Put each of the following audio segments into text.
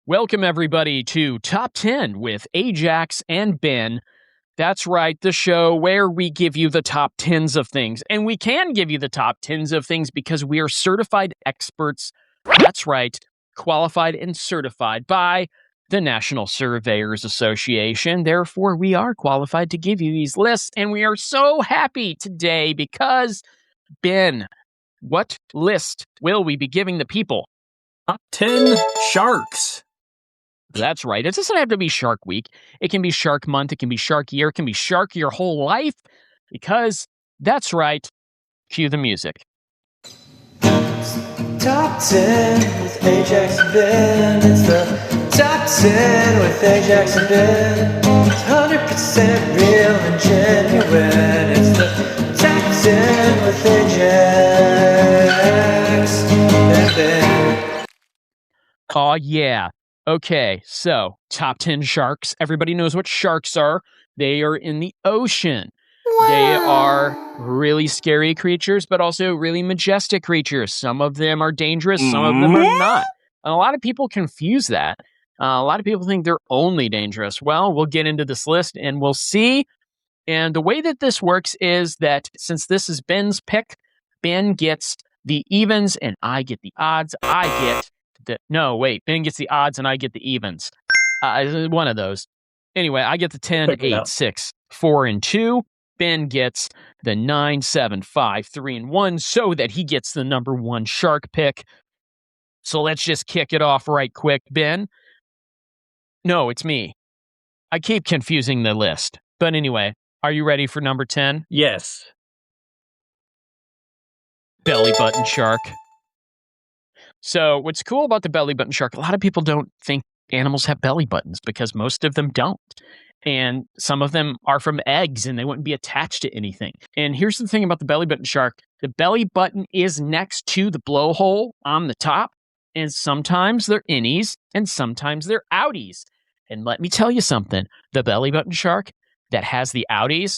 Welcome, everybody, to Top 10 with aJaX and Ben. That's right, the show where we give you the top 10s of things. And we can give you the top 10s of things because we are certified experts. That's right, qualified and certified by the National Surveyors Association. Therefore, we are qualified to give you these lists. And we are so happy today because, Ben, what list will we be giving the people? Top 10 sharks. That's right. It doesn't have to be Shark Week. It can be Shark Month. It can be Shark Year. It can be Shark your whole life. Because that's right. Cue the music. Top 10 with aJaX and Ben. It's the Top 10 with aJaX and Ben. It's 100% real and genuine. It's the Top 10 with aJaX and Ben. Aw, yeah. Okay, so top 10 sharks. Everybody knows what sharks are. They are in the ocean. Wow. They are really scary creatures, but also really majestic creatures. Some of them are dangerous, some of them are not. And a lot of people confuse that. A lot of people think they're only dangerous. Well, we'll get into this list and we'll see. And the way that this works is that since this is Ben's pick, Ben gets the evens and I get the odds. Ben gets the odds and I get the evens. One of those. Anyway, I get the 10, 8, 6, 4, and 2. Ben gets the 9, 7, 5, 3, and 1 so that he gets the number 1 shark pick. So let's just kick it off right quick, Ben. No, it's me. I keep confusing the list. But anyway, are you ready for number 10? Yes. Belly button shark. So what's cool about the belly button shark, a lot of people don't think animals have belly buttons because most of them don't. And some of them are from eggs and they wouldn't be attached to anything. And here's the thing about the belly button shark. The belly button is next to the blowhole on the top. And sometimes they're innies and sometimes they're outies. And let me tell you something. The belly button shark that has the outies,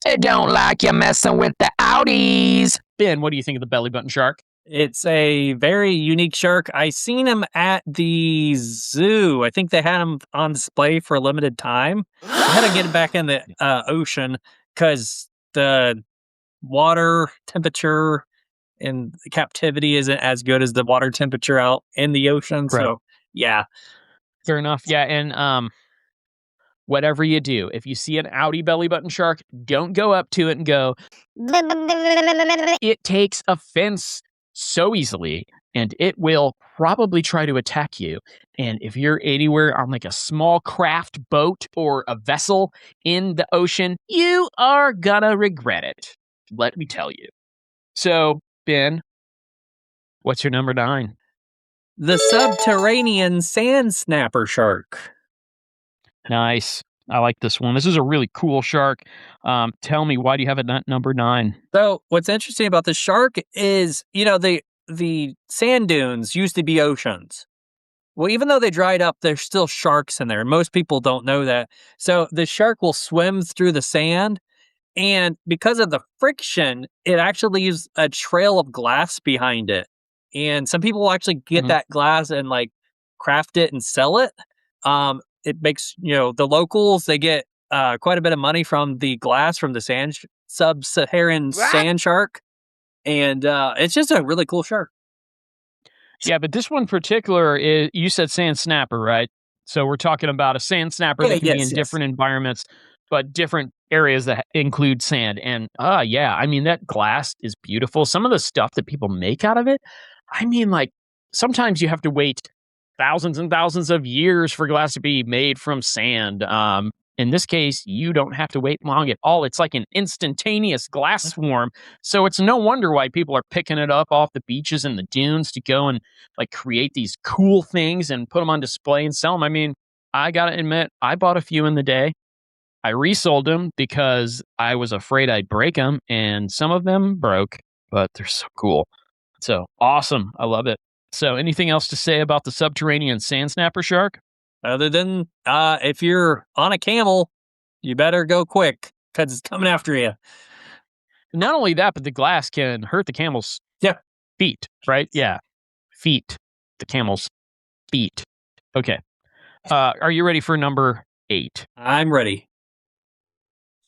they don't like you messing with the outies. Ben, what do you think of the belly button shark? It's a very unique shark. I seen him at the zoo. I think they had him on display for a limited time. I had to get him back in the ocean because the water temperature in captivity isn't as good as the water temperature out in the ocean. Right. So, yeah. Fair enough. Yeah, and whatever you do, if you see an outie belly button shark, don't go up to it and go, it takes offense so easily, and it will probably try to attack you. And if you're anywhere on like a small craft boat or a vessel in the ocean, you are gonna regret it. Let me tell you. So, Ben, what's your number 9? The subterranean sand snapper shark. Nice. I like this one. This is a really cool shark. Tell me, why do you have it at number 9? So what's interesting about the shark is, the sand dunes used to be oceans. Well, even though they dried up, there's still sharks in there. And most people don't know that. So the shark will swim through the sand. And because of the friction, it actually leaves a trail of glass behind it. And some people will actually get that glass and like craft it and sell it. It makes, the locals, they get quite a bit of money from the glass from the sub-Saharan sand shark. And it's just a really cool shark. Yeah, but this one in particular, you said sand snapper, right? So we're talking about a sand snapper that can be in different environments, but different areas that include sand. And that glass is beautiful. Some of the stuff that people make out of it, sometimes you have to wait thousands and thousands of years for glass to be made from sand. In this case, you don't have to wait long at all. It's like an instantaneous glass swarm. So it's no wonder why people are picking it up off the beaches and the dunes to go and like create these cool things and put them on display and sell them. I got to admit, I bought a few in the day. I resold them because I was afraid I'd break them, and some of them broke, but they're so cool. So awesome. I love it. So anything else to say about the subterranean sand snapper shark? Other than if you're on a camel, you better go quick because it's coming after you. Not only that, but the glass can hurt the camel's feet, right? Yeah. Feet. The camel's feet. Okay. Are you ready for number 8? I'm ready.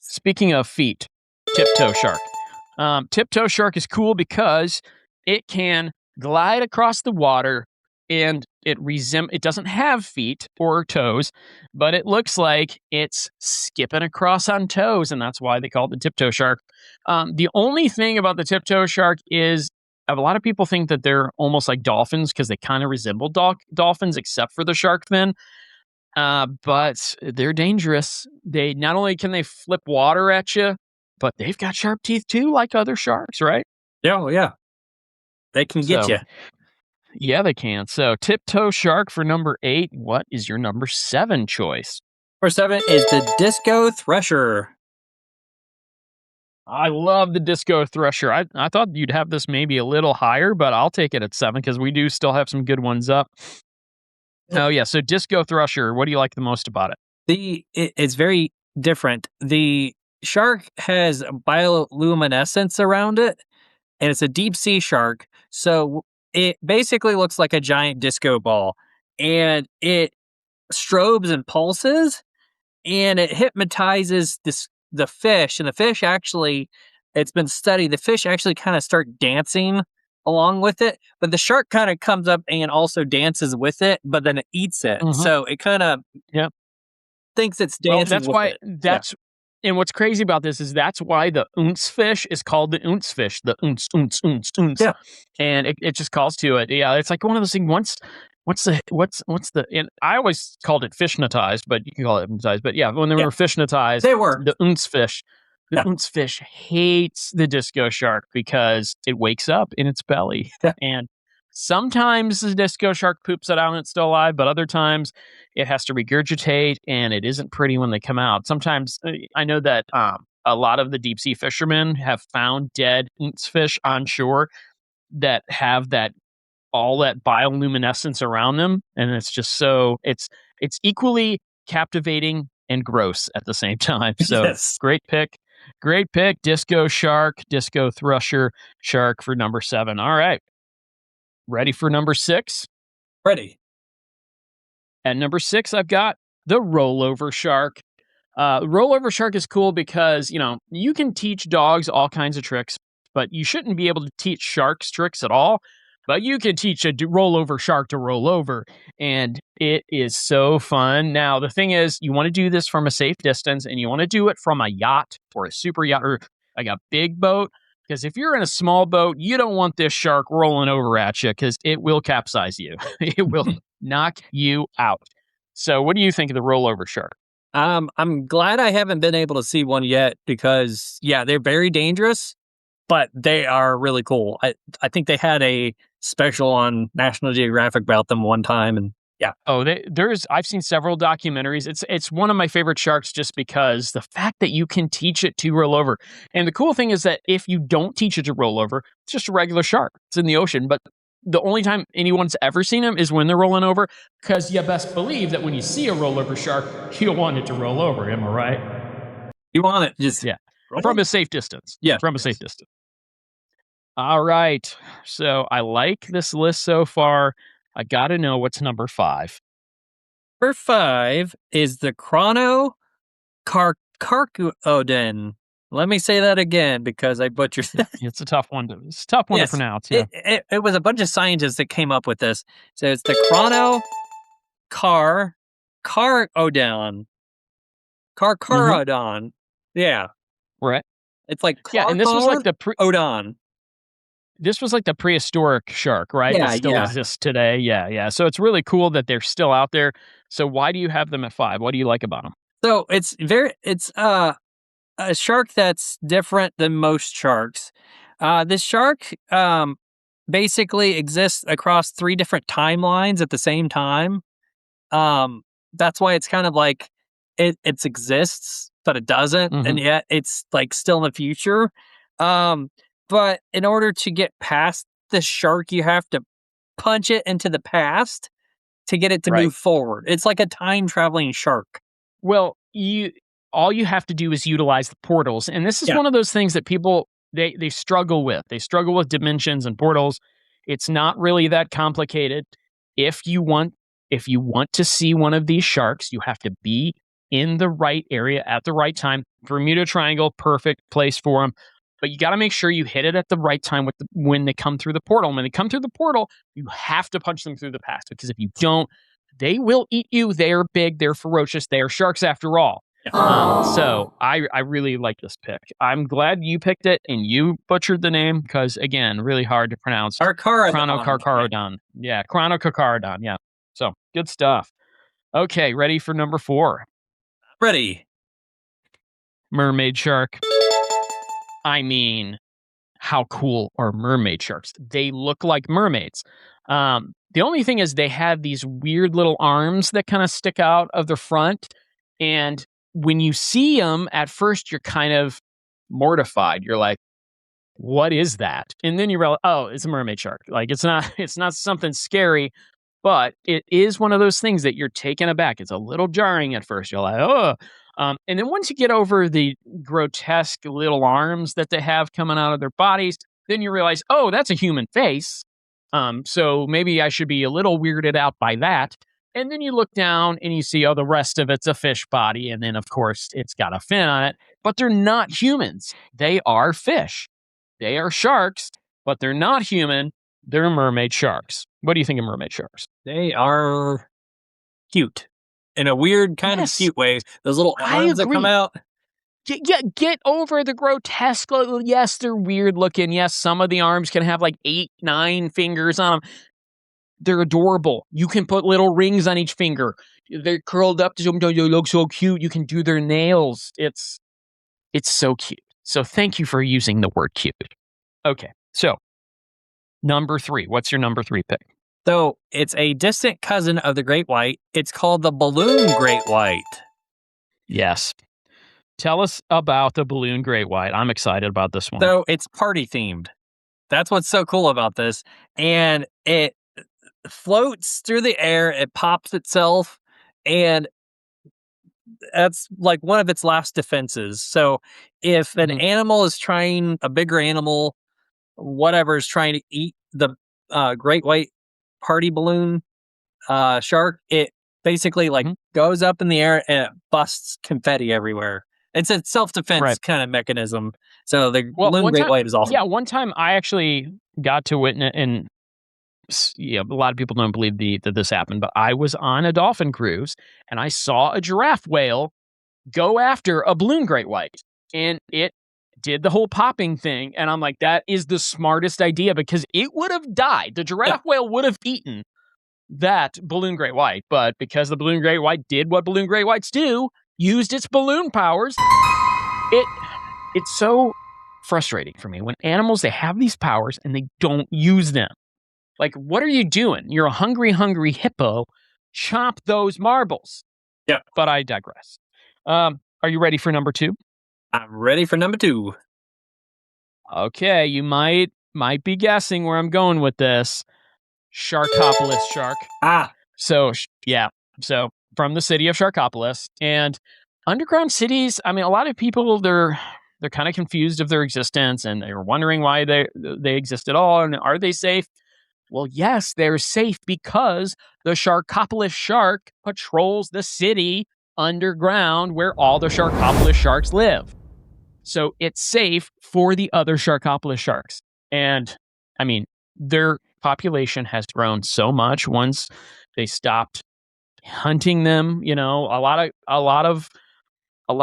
Speaking of feet, tiptoe shark. Tiptoe shark is cool because it can glide across the water, and it doesn't have feet or toes, but it looks like it's skipping across on toes, and that's why they call it the tiptoe shark. The only thing about the tiptoe shark is a lot of people think that they're almost like dolphins because they kind of resemble dolphins, except for the shark fin. But they're dangerous. They not only can they flip water at you, but they've got sharp teeth too, like other sharks, right? Yeah, well, yeah. They can get So, you. yeah, they can. So, tiptoe shark for number 8. What is your number 7 choice? Number 7 is the disco thresher. I love the disco thresher. I thought you'd have this maybe a little higher, but I'll take it at 7 because we do still have some good ones up. Oh, yeah. So, disco thresher, what do you like the most about it? It's very different. The shark has bioluminescence around it, and it's a deep sea shark. So it basically looks like a giant disco ball, and it strobes and pulses, and it hypnotizes the fish. And the fish actually, it's been studied. The fish actually kind of start dancing along with it, but the shark kind of comes up and also dances with it, but then it eats it. Mhm. So it kind of Yeah. thinks it's Well, dancing that's with why it. that's and what's crazy about this is that's why the ounce fish is called the ounce fish, the ounce. Yeah. And it just calls to it. Yeah, it's like one of those things. What's the? And I always called it fishnetized, but you can call it hypnotized. But yeah, when they Yeah. were fishnetized, They were. the ounce fish. The Yeah. ounce fish hates the disco shark because it wakes up in its belly. Yeah. And sometimes the disco shark poops it out and it's still alive, but other times it has to regurgitate, and it isn't pretty when they come out. Sometimes I know that a lot of the deep sea fishermen have found dead ounce fish on shore that have all that bioluminescence around them, and it's just it's equally captivating and gross at the same time. So Yes. great pick, disco shark, disco thresher shark for number 7. All right, ready for number 6? Ready. At number 6, I've got the rollover shark. Rollover shark is cool because, you can teach dogs all kinds of tricks, but you shouldn't be able to teach sharks tricks at all. But you can teach a rollover shark to roll over, and it is so fun. Now, the thing is, you want to do this from a safe distance, and you want to do it from a yacht or a super yacht or like a big boat. Because if you're in a small boat, you don't want this shark rolling over at you because it will capsize you. It will knock you out. So, what do you think of the rollover shark? I'm glad I haven't been able to see one yet because, yeah, they're very dangerous, but they are really cool. I think they had a special on National Geographic about them one time, and yeah. Oh, I've seen several documentaries. It's one of my favorite sharks just because the fact that you can teach it to roll over. And the cool thing is that if you don't teach it to roll over, it's just a regular shark. It's in the ocean, but the only time anyone's ever seen them is when they're rolling over, because you best believe that when you see a rollover shark, you'll want it to roll over. Am I right? You want it just Yeah, from a safe distance. Yeah. From a safe distance. All right. So I like this list so far. I got to know what's number 5. Number 5 is the Chrono Carcodon. Let me say that again because I butchered it. It's a tough one to pronounce. Yeah. It was a bunch of scientists that came up with this. So it's the Chrono Carcodon. Carcharodon. Yeah. Right. It's like Yeah, and this was like Odon. This was like the prehistoric shark, right? Yeah, that still yeah. exists today. Yeah. So it's really cool that they're still out there. So why do you have them at 5? What do you like about them? So it's a shark that's different than most sharks. This shark basically exists across 3 different timelines at the same time. That's why it's kind of like it exists, but it doesn't, and yet it's like still in the future. But in order to get past the shark, you have to punch it into the past to get it to move forward. It's like a time traveling shark. Well, all you have to do is utilize the portals, and this is one of those things that people they struggle with. They struggle with dimensions and portals. It's not really that complicated. If you want if you want to see one of these sharks, you have to be in the right area at the right time. Bermuda Triangle, perfect place for them. But you got to make sure you hit it at the right time when they come through the portal. And when they come through the portal, you have to punch them through the pass, because if you don't, they will eat you. They are big. They're ferocious. They are sharks after all. So I really like this pick. I'm glad you picked it and you butchered the name because, again, really hard to pronounce. Chronocarcharodon. Yeah, Chronocarcharodon. Yeah. So good stuff. Okay, ready for number 4? Ready. Mermaid shark. I mean, how cool are mermaid sharks? They look like mermaids. The only thing is they have these weird little arms that kind of stick out of the front. And when you see them, at first you're kind of mortified. You're like, what is that? And then you realize, oh, it's a mermaid shark. Like it's not something scary, but it is one of those things that you're taken aback. It's a little jarring at first. You're like, oh. And then once you get over the grotesque little arms that they have coming out of their bodies, then you realize, oh, that's a human face. So maybe I should be a little weirded out by that. And then you look down and you see, oh, the rest of it's a fish body. And then, of course, it's got a fin on it. But they're not humans. They are fish. They are sharks, but they're not human. They're mermaid sharks. What do you think of mermaid sharks? They are cute. In a weird kind of cute way. Those little arms that come out. Get over the grotesque. Yes, they're weird looking. Yes, some of the arms can have like 8, 9 fingers on them. They're adorable. You can put little rings on each finger. They're curled up. They look so cute. You can do their nails. It's so cute. So thank you for using the word cute. Okay, so number 3. What's your number 3 pick? So it's a distant cousin of the great white. It's called the balloon great white. Yes. Tell us about the balloon great white. I'm excited about this one. So it's party themed. That's what's so cool about this. And it floats through the air. It pops itself. And that's like one of its last defenses. So if an animal is trying, a bigger animal, whatever, is trying to eat the great white party balloon shark, it basically goes up in the air and it busts confetti everywhere. It's a self-defense kind of mechanism. So the balloon great white is awesome. Yeah, one time I actually got to witness, and a lot of people don't believe that this happened, but I was on a dolphin cruise and I saw a giraffe whale go after a balloon great white, and it did the whole popping thing. And I'm like, that is the smartest idea, because it would have died. The giraffe whale would have eaten that balloon great white, but because the balloon great white did what balloon great whites do, used its balloon powers, it's so frustrating for me when animals, they have these powers and they don't use them. Like, what are you doing? You're a hungry hippo. Chomp those marbles. Yeah. But I digress. Are you ready for number 2? I'm ready for number 2. Okay, you might be guessing where I'm going with this. Sharkopolis shark. So from the city of Sharkopolis. And underground cities, I mean, a lot of people, they're kind of confused of their existence, and they're wondering why they exist at all, and are they safe? Well, yes, they're safe because the Sharkopolis shark patrols the city underground where all the Sharkopolis sharks live. So it's safe for the other Sharkopolis sharks. And I mean, their population has grown so much once they stopped hunting them. You know, a lot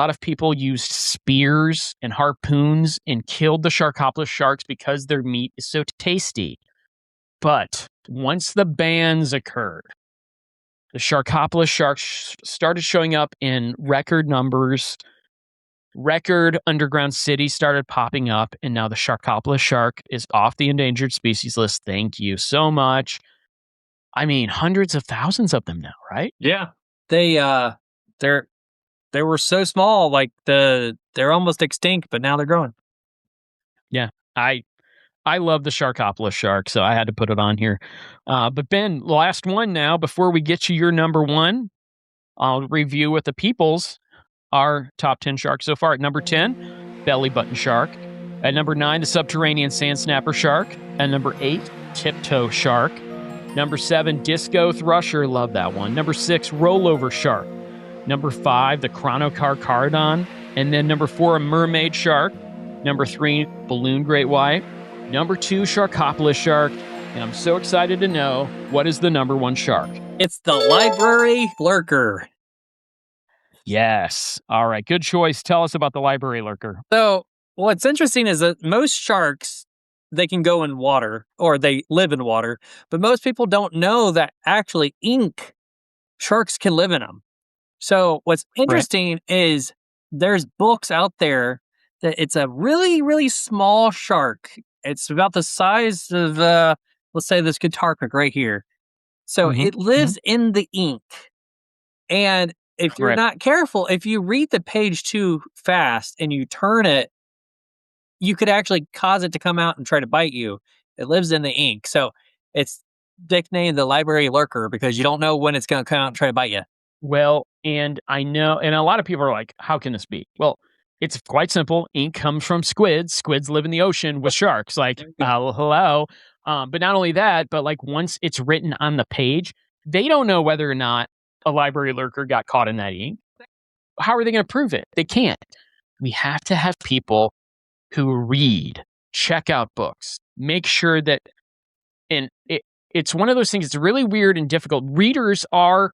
of people used spears and harpoons and killed the Sharkopolis sharks because their meat is so tasty. But once the bans occurred, the Sharkopolis sharks started showing up in record numbers. Record underground cities started popping up, and now the Sharkopolis shark is off the endangered species list. Thank you so much. I mean, hundreds of thousands of them now, right? Yeah. They were so small, like they're almost extinct, but now they're growing. Yeah. I love the Sharkopolis shark, so I had to put it on here. But Ben, last one now, before we get you your number 1, I'll review with the peoples our top 10 sharks so far. At number 10, belly button shark. At number 9, the subterranean sand snapper shark. At number 8, tiptoe shark. Number 7, disco thrusher. Love that one. Number 6, rollover shark. Number 5, the chronocarcharodon. And then number 4, a mermaid shark. Number 3, balloon great white. Number 2, Sharkopolis shark. And I'm so excited to know, what is the number 1 shark? It's the library lurker. Yes. All right. Good choice. Tell us about the library lurker. So what's interesting is that most sharks, they can go in water or they live in water, but most people don't know that actually ink sharks can live in them. So what's interesting is there's books out there that it's a really, really small shark. It's about the size of, let's say this guitar pick right here. So it lives in the ink. And if you're not careful, if you read the page too fast and you turn it, you could actually cause it to come out and try to bite you. It lives in the ink. So it's nicknamed the library lurker because you don't know when it's going to come out and try to bite you. Well, and I know, and a lot of people are like, how can this be? Well, it's quite simple. Ink comes from squids. Squids live in the ocean with sharks. Like, hello. But not only that, but like once it's written on the page, they don't know whether or not a library lurker got caught in that ink. How are they going to prove it? They can't. We have to have people who read, check out books, make sure that, and it's one of those things, it's really weird and difficult. Readers are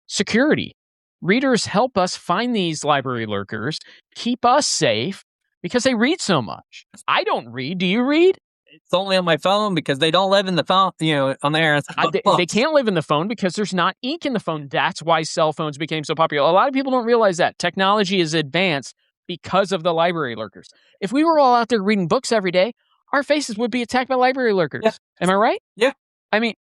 security. Readers help us find these library lurkers, keep us safe because they read so much. I don't read. Do you read? It's only on my phone because they don't live in the phone, on there. They can't live in the phone because there's not ink in the phone. That's why cell phones became so popular. A lot of people don't realize that. Technology is advanced because of the library lurkers. If we were all out there reading books every day, our faces would be attacked by library lurkers. Yeah. Am I right? Yeah. I mean,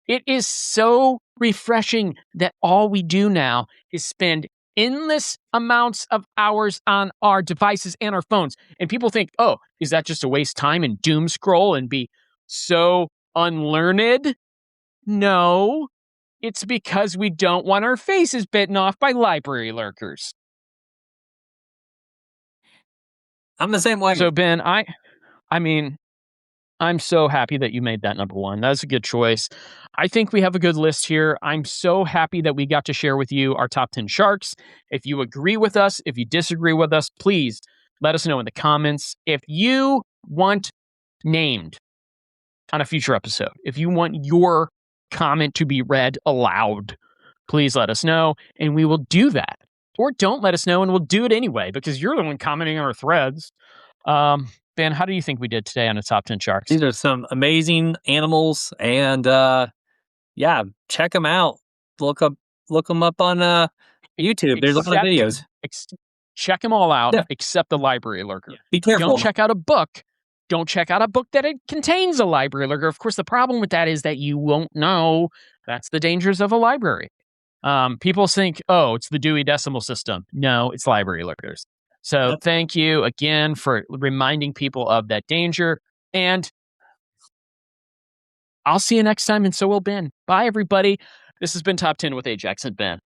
it is so refreshing that all we do now is spend endless amounts of hours on our devices and our phones. And people think, oh, is that just to waste time and doom scroll and be so unlearned? No, it's because we don't want our faces bitten off by library lurkers. I'm the same way. So, Ben, I mean, I'm so happy that you made that number 1. That's a good choice. I think we have a good list here. I'm so happy that we got to share with you our top 10 sharks. If you agree with us, if you disagree with us, please let us know in the comments. If you want named on a future episode, if you want your comment to be read aloud, please let us know and we will do that. Or don't let us know and we'll do it anyway because you're the one commenting on our threads. Ben, how do you think we did today on the top 10 sharks? These are some amazing animals, and check them out. Look them up on YouTube. There's a lot of videos. Check them all out, except the library lurker. Yeah. Be careful. Don't check out a book. Don't check out a book that it contains a library lurker. Of course, the problem with that is that you won't know. That's the dangers of a library. People think, oh, it's the Dewey Decimal System. No, it's library lurkers. So thank you again for reminding people of that danger. And I'll see you next time, and so will Ben. Bye, everybody. This has been Top 10 with aJaX and Ben.